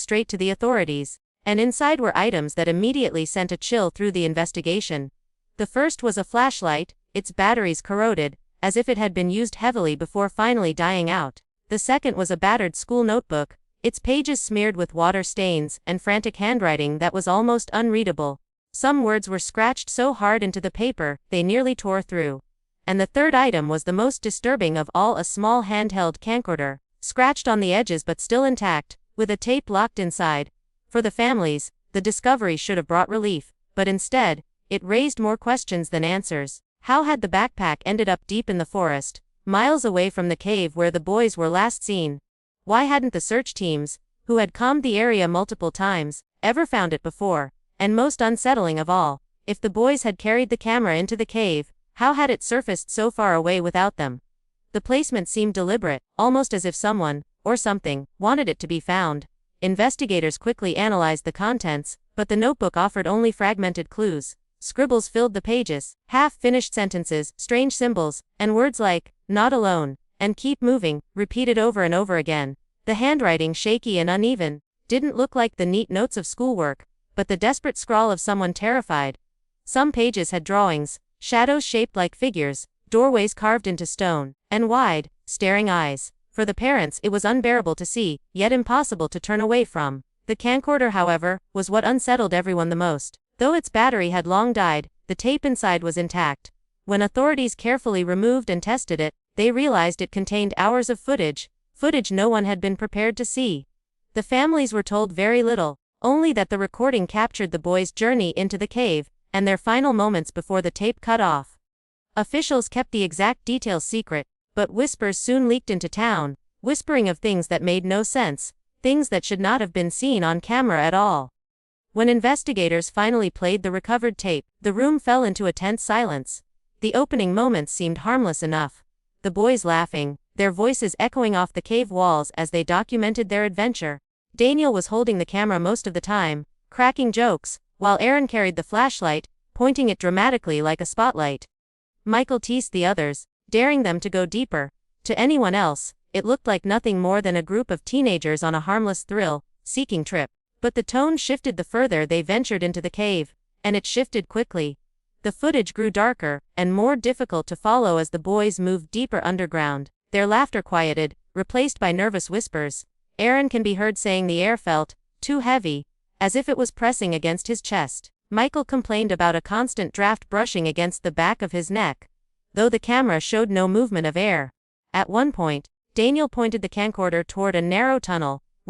straight to the authorities. And inside were items that immediately sent a chill through the investigation. The first was a flashlight, its batteries corroded, as if it had been used heavily before finally dying out. The second was a battered school notebook, its pages smeared with water stains and frantic handwriting that was almost unreadable. Some words were scratched so hard into the paper, they nearly tore through. And the third item was the most disturbing of all, a small handheld camcorder, scratched on the edges but still intact, with a tape locked inside. For the families, the discovery should have brought relief, but instead, it raised more questions than answers. How had the backpack ended up deep in the forest, miles away from the cave where the boys were last seen? Why hadn't the search teams, who had combed the area multiple times, ever found it before? And most unsettling of all, if the boys had carried the camera into the cave, how had it surfaced so far away without them? The placement seemed deliberate, almost as if someone, or something, wanted it to be found. Investigators quickly analyzed the contents, but the notebook offered only fragmented clues. Scribbles filled the pages, half-finished sentences, strange symbols, and words like, "not alone," and "keep moving," repeated over and over again. The handwriting, shaky and uneven, didn't look like the neat notes of schoolwork, but the desperate scrawl of someone terrified. Some pages had drawings, shadows shaped like figures, doorways carved into stone, and wide, staring eyes. For the parents it was unbearable to see, yet impossible to turn away from. The camcorder, however, was what unsettled everyone the most. Though its battery had long died, the tape inside was intact. When authorities carefully removed and tested it, they realized it contained hours of footage no one had been prepared to see. The families were told very little, only that the recording captured the boys' journey into the cave, and their final moments before the tape cut off. Officials kept the exact details secret, but whispers soon leaked into town, whispering of things that made no sense, things that should not have been seen on camera at all. When investigators finally played the recovered tape, the room fell into a tense silence. The opening moments seemed harmless enough. The boys laughing, their voices echoing off the cave walls as they documented their adventure. Daniel was holding the camera most of the time, cracking jokes, while Aaron carried the flashlight, pointing it dramatically like a spotlight. Michael teased the others, daring them to go deeper. To anyone else, it looked like nothing more than a group of teenagers on a harmless thrill-seeking trip. But the tone shifted the further they ventured into the cave, and it shifted quickly. The footage grew darker, and more difficult to follow as the boys moved deeper underground. Their laughter quieted, replaced by nervous whispers. Aaron can be heard saying the air felt too heavy, as if it was pressing against his chest. Michael complained about a constant draft brushing against the back of his neck, though the camera showed no movement of air. At one point, Daniel pointed the camcorder toward a narrow tunnel,